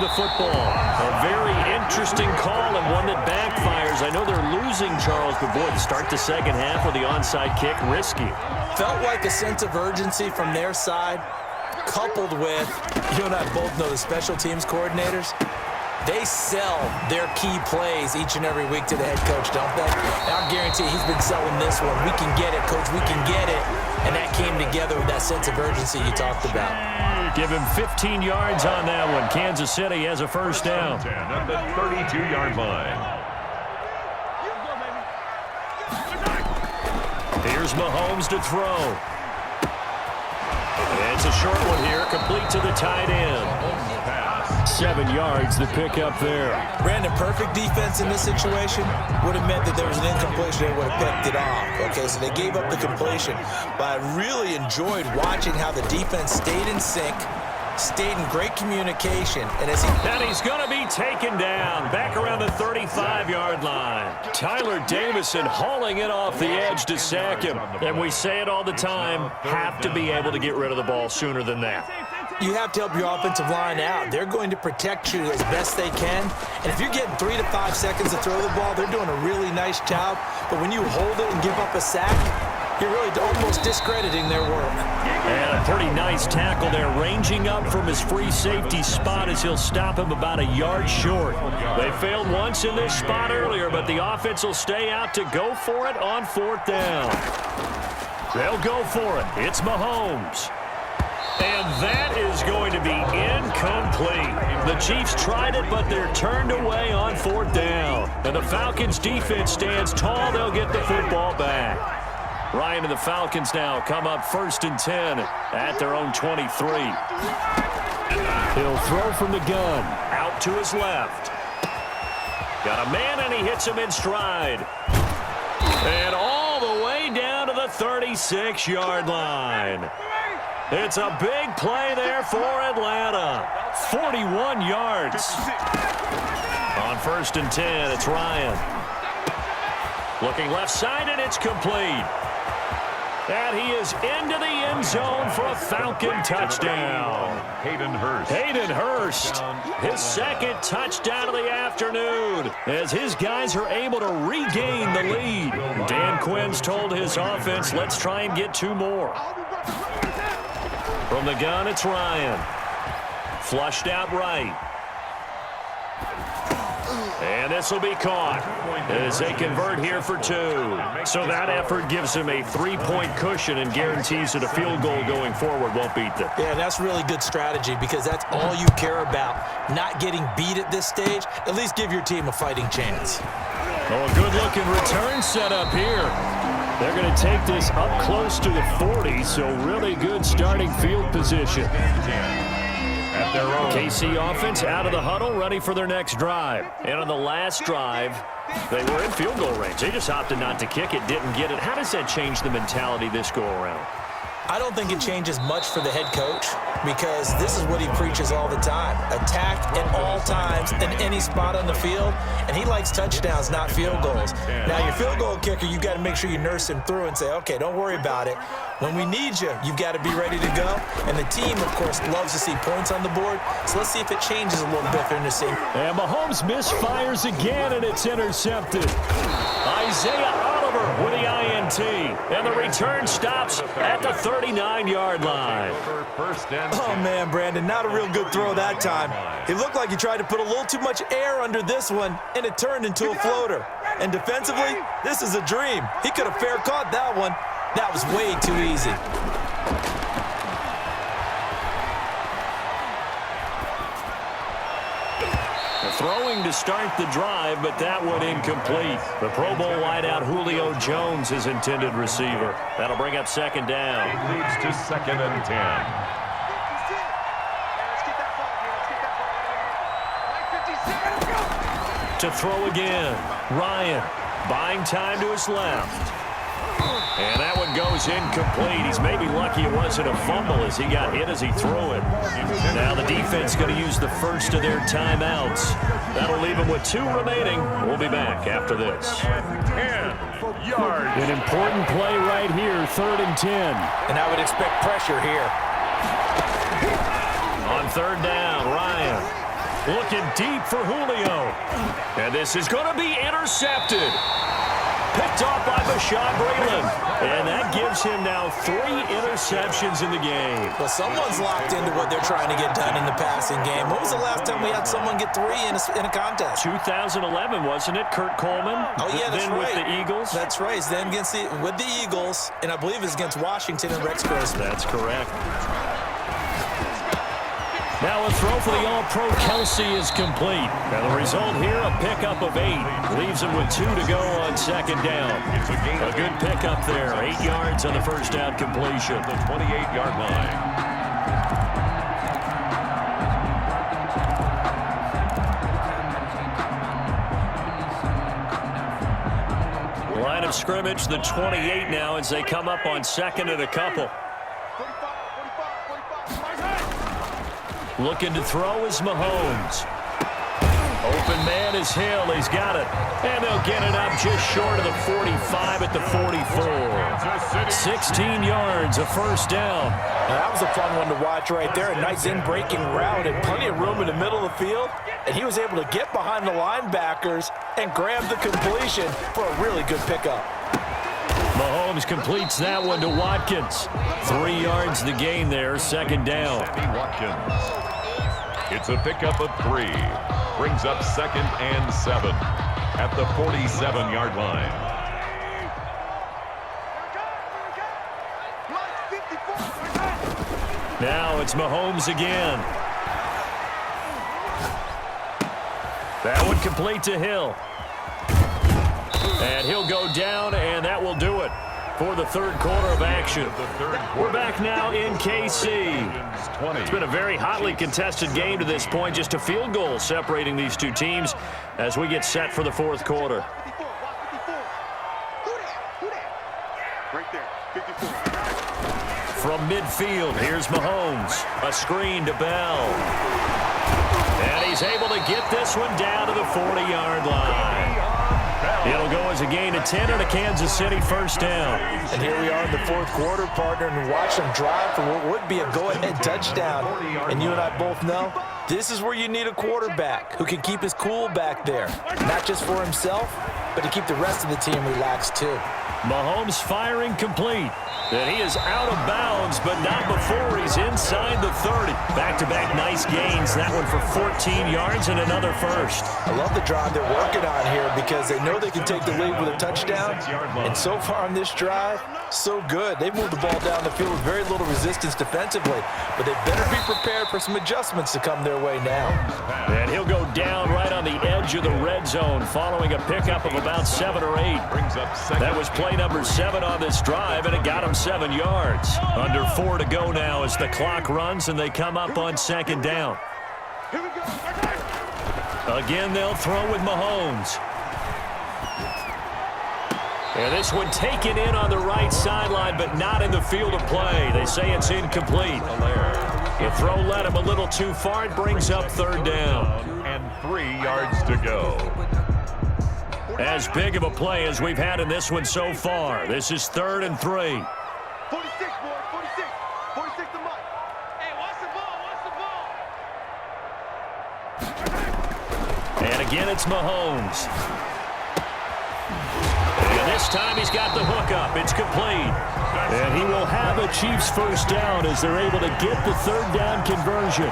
the football. A very interesting call and one that backfires. I know they're losing, Charles, but boy, to start the second half with the onside kick, risky. Felt like a sense of urgency from their side, coupled with, you and I both know the special teams coordinators, they sell their key plays each and every week to the head coach, don't they? And I guarantee he's been selling this one. We can get it, coach, we can get it. And that came together with that sense of urgency you talked about. Give him 15 yards on that one. Kansas City has a first down. At the 32-yard line. Here's Mahomes to throw. It's a short one here, complete to the tight end. 7 yards, the pick up there. Brandon, perfect defense in this situation would have meant that there was an incompletion. They would have picked it off. Okay, so they gave up the completion. But I really enjoyed watching how the defense stayed in sync, stayed in great communication. And he's going to be taken down back around the 35-yard line. Tyler Davison hauling it off the edge to sack him. And we say it all the time, have to be able to get rid of the ball sooner than that. You have to help your offensive line out. They're going to protect you as best they can. And if you're getting 3 to 5 seconds to throw the ball, they're doing a really nice job. But when you hold it and give up a sack, you're really almost discrediting their work. And a pretty nice tackle there, ranging up from his free safety spot as he'll stop him about a yard short. They failed once in this spot earlier, but the offense will stay out to go for it on 4th down. They'll go for it. It's Mahomes. And that is going to be incomplete. The Chiefs tried it, but they're turned away on 4th down. And the Falcons' defense stands tall. They'll get the football back. Ryan and the Falcons now come up 1st and 10 at their own 23. He'll throw from the gun. Out to his left. Got a man, and he hits him in stride. And all the way down to the 36-yard line. It's a big play there for Atlanta. 41 yards. On 1st and 10, it's Ryan. Looking left side, and it's complete. And he is into the end zone for a Falcon touchdown. Hayden Hurst. Hayden Hurst, his 2nd touchdown of the afternoon, as his guys are able to regain the lead. Dan Quinn's told his offense, let's try and get 2 more. From the gun, it's Ryan. Flushed out right. And this will be caught as they convert here for 2. So that effort gives him a 3-point cushion and guarantees that a field goal going forward won't beat them. Yeah, that's really good strategy because that's all you care about. Not getting beat at this stage. At least give your team a fighting chance. Oh, a good-looking return set up here. They're going to take this up close to the 40, so really good starting field position. At their own. KC offense out of the huddle, ready for their next drive. And on the last drive, they were in field goal range. They just opted not to kick it, didn't get it. How does that change the mentality this go-around? I don't think it changes much for the head coach because this is what he preaches all the time. Attack at all times in any spot on the field, and he likes touchdowns, not field goals. Now, your field goal kicker, you've got to make sure you nurse him through and say, okay, don't worry about it. When we need you, you've got to be ready to go. And the team, of course, loves to see points on the board, so let's see if it changes a little bit in the scene. And Mahomes misfires again, and it's intercepted. Isaiah Oliver with the INT, and the return stops at the 39-yard line. Oh, man, Brandon, not a real good throw that time. It looked like he tried to put a little too much air under this one, and it turned into a floater. And defensively, this is a dream. He could have fair caught that one. That was way too easy. Throwing to start the drive, but that one incomplete. The Pro Bowl wideout Julio Jones, his intended receiver. That'll bring up 2nd down. It leads to 2nd and 10. To throw again. Ryan buying time to his left. And that one goes incomplete. He's maybe lucky it wasn't a fumble as he got hit as he threw it. Now the defense going to use the first of their timeouts. That'll leave them with 2 remaining. We'll be back after this. 10 yards. An important play right here, 3rd and 10. And I would expect pressure here. On 3rd down, Ryan Looking deep for Julio. And this is going to be intercepted. Picked off by Bashaud Breeland. And that gives him now 3 interceptions in the game. Well, someone's locked into what they're trying to get done in the passing game. When was the last time we had someone get 3 in a contest? 2011, wasn't it? Kurt Coleman. Oh, yeah, that's then right. with the Eagles. That's right. Then with the Eagles, and I believe it's against Washington and Rex Grossman. That's correct. Now a throw for the All-Pro Kelsey is complete. And the result here, a pickup of 8. Leaves him with 2 to go on second down. A good pickup there. 8 yards on the first down completion. The 28-yard line. Line of scrimmage, the 28 now as they come up on second and a couple. Looking to throw is Mahomes. Open man is Hill. He's got it. And they'll get it up just short of the 45 at the 44. 16 yards, a first down. Now, that was a fun one to watch right there. A nice in-breaking route and plenty of room in the middle of the field. And he was able to get behind the linebackers and grab the completion for a really good pickup. Mahomes completes that one to Watkins. 3 yards the gain there, second down. Watkins. It's a pickup of 3. Brings up second and 7 at the 47-yard line. Now it's Mahomes again. That one complete to Hill. And he'll go down, and that will do it for the third quarter of action. We're back now in KC. It's been a very hotly contested game to this point. Just a field goal separating these two teams as we get set for the fourth quarter. From midfield, here's Mahomes. A screen to Bell. And he's able to get this one down to the 40-yard line. It'll go as a gain of 10 and a Kansas City first down. And here we are in the fourth quarter, partner, and watch them drive for what would be a go-ahead touchdown. And you and I both know this is where you need a quarterback who can keep his cool back there. Not just for himself, but to keep the rest of the team relaxed too. Mahomes firing complete. And he is out of bounds, but not before he's inside the 30. Back-to-back nice gains. That one for 14 yards and another first. I love the drive they're working on here because they know they can take the lead with a touchdown. And so far on this drive, so good. They moved the ball down the field with very little resistance defensively. But they better be prepared for some adjustments to come their way now. And he'll go down right on the edge of the red zone following a pickup of about 7 or 8. That was play number 7 on this drive, and it got him 7 yards. Under 4 to go now as the clock runs and they come up on second down. Again, they'll throw with Mahomes. And this one taken in on the right sideline, but not in the field of play. They say it's incomplete. The throw led him a little too far. It brings up third down. And 3 yards to go. As big of a play as we've had in this one so far. This is 3rd and 3. 46, boy, 46. 46 to Mike. Hey, watch the ball, watch the ball. And again, it's Mahomes. And this time he's got the hook up. It's complete. And he will have a Chiefs first down as they're able to get the third down conversion.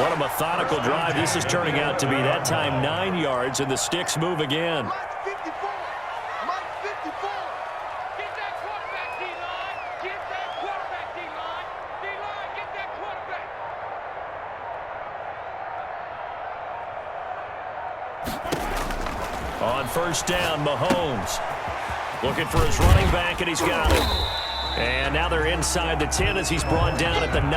What a methodical drive this is turning out to be. That time 9 yards, and the sticks move again. Mike 54. Mike 54. Get that quarterback, D-line. Get that quarterback, D-line. D-line, get that quarterback. On first down, Mahomes looking for his running back, and he's got it. And now they're inside the 10 as he's brought down at the 9.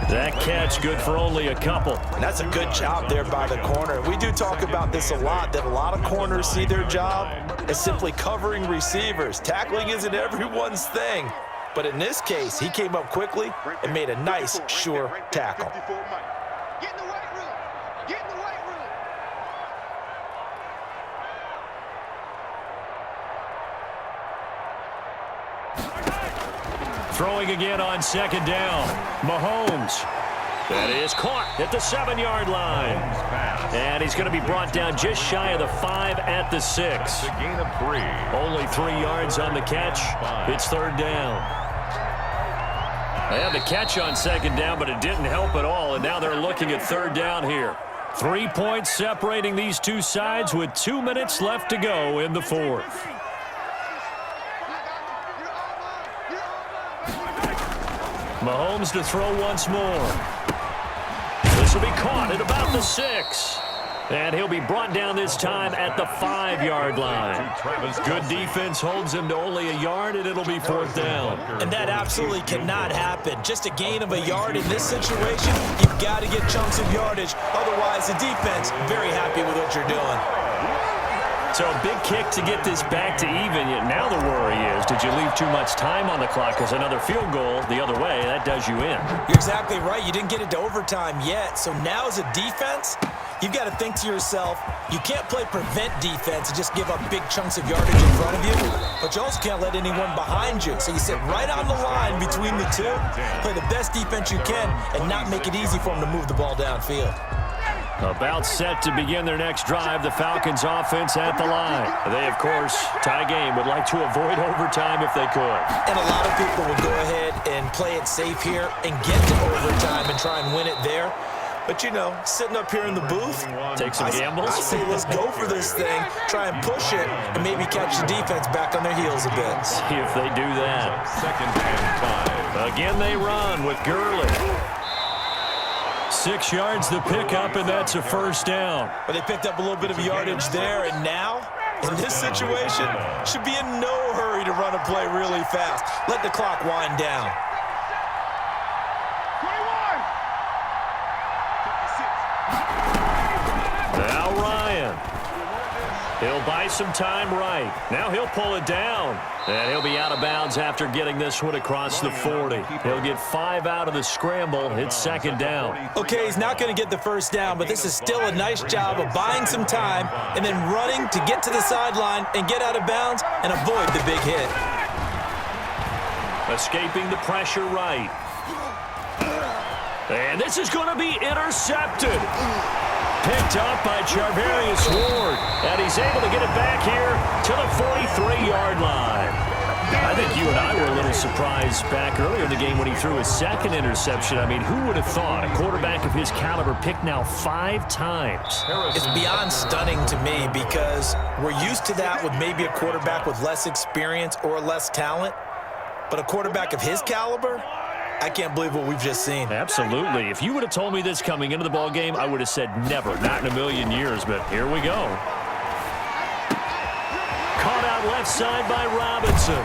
That catch good for only a couple. And that's a good job there by the corner. We do talk about this a lot, that a lot of corners see their job as simply covering receivers. Tackling isn't everyone's thing. But in this case, he came up quickly and made a nice, sure tackle. Get in the weight room. Get in the weight room. Throwing again on second down. Mahomes. That is caught at the 7-yard line. And he's going to be brought down just shy of the 5 at the 6. That's a gain of 3. Only 3 yards on the catch. It's 3rd down. They had the catch on 2nd down, but it didn't help at all, and now they're looking at 3rd down here. 3 points separating these two sides with 2 minutes left to go in the 4th. Mahomes to throw once more. This will be caught at about the 6. And he'll be brought down this time at the 5-yard line. Good defense holds him to only a yard, and it'll be 4th down. And that absolutely cannot happen. Just a gain of a yard in this situation, you've got to get chunks of yardage. Otherwise, the defense, very happy with what you're doing. So a big kick to get this back to even. Yet now the worry is, did you leave too much time on the clock? Because another field goal the other way, that does you in. You're exactly right. You didn't get it to overtime yet. So now as a defense, you've got to think to yourself, you can't play prevent defense and just give up big chunks of yardage in front of you, but you also can't let anyone behind you. So you sit right on the line between the two, play the best defense you can, and not make it easy for them to move the ball downfield. About set to begin their next drive, the Falcons offense at the line. They, of course, tie game, would like to avoid overtime if they could. And a lot of people will go ahead and play it safe here and get to overtime and try and win it there. But, you know, sitting up here in the booth, take some gambles. I say let's go for this thing, try and push it, and maybe catch the defense back on their heels a bit. See if they do that. 2nd and 5. Again, they run with Gurley. 6 yards the pickup, and that's a 1st down. But they picked up a little bit of yardage there, and now, in this situation, should be in no hurry to run a play really fast. Let the clock wind down. 21. Now Ryan. He'll buy some time right. Now he'll pull it down. And he'll be out of bounds after getting this one across the 40. He'll get 5 out of the scramble. It's 2nd down. Okay, he's not going to get the 1st down, but this is still a nice job of buying some time and then running to get to the sideline and get out of bounds and avoid the big hit. Escaping the pressure right. And this is going to be intercepted. Picked up by Charvarius Ward. And he's able to get it back here to the 43-yard line. I think you and I were a little surprised back earlier in the game when he threw his 2nd interception. I mean, who would have thought a quarterback of his caliber picked now 5 times? It's beyond stunning to me because we're used to that with maybe a quarterback with less experience or less talent. But a quarterback of his caliber, I can't believe what we've just seen. Absolutely. If you would have told me this coming into the ball game, I would have said never, not in a million years, but here we go. Caught out left side by Robinson.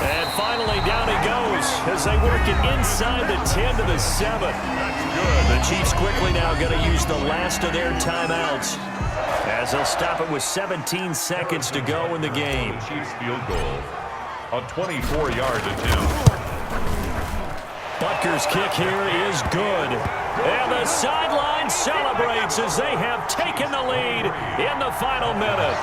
And finally down he goes as they work it inside the 10 to the 7. The Chiefs quickly now going to use the last of their timeouts as they'll stop it with 17 seconds to go in the game. Chiefs field goal. A 24-yard attempt. Butker's kick here is good. And the sideline celebrates as they have taken the lead in the final minute.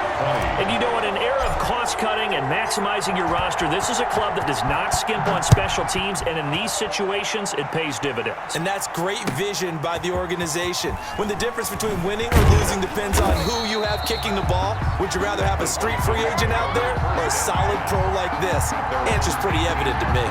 And you know, in an era of cost-cutting and maximizing your roster, this is a club that does not skimp on special teams, and in these situations, it pays dividends. And that's great vision by the organization. When the difference between winning or losing depends on who you have kicking the ball, would you rather have a street free agent out there or a solid pro like this? The answer's pretty evident to me.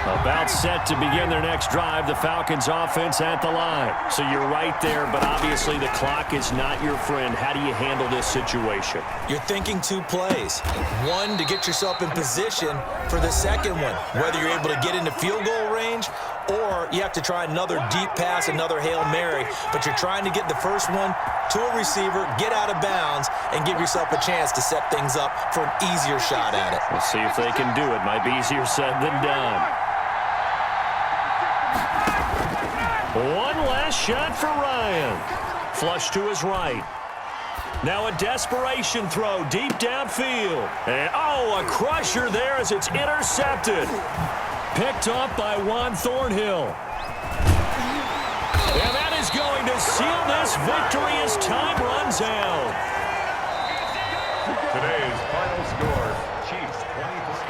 About set to begin their next drive, the Falcons offense at the line. So you're right there, but obviously the clock is not your friend. How do you handle this situation? You're thinking 2 plays. One, to get yourself in position for the second one, whether you're able to get into field goal range or you have to try another deep pass, another Hail Mary. But you're trying to get the first one to a receiver, get out of bounds, and give yourself a chance to set things up for an easier shot at it. We'll see if they can do it. Might be easier said than done. One last shot for Ryan. Flush to his right. Now a desperation throw deep downfield. And, oh, a crusher there as it's intercepted. Picked up by Juan Thornhill. And that is going to seal this victory as time runs out. Today's final score, Chiefs 20.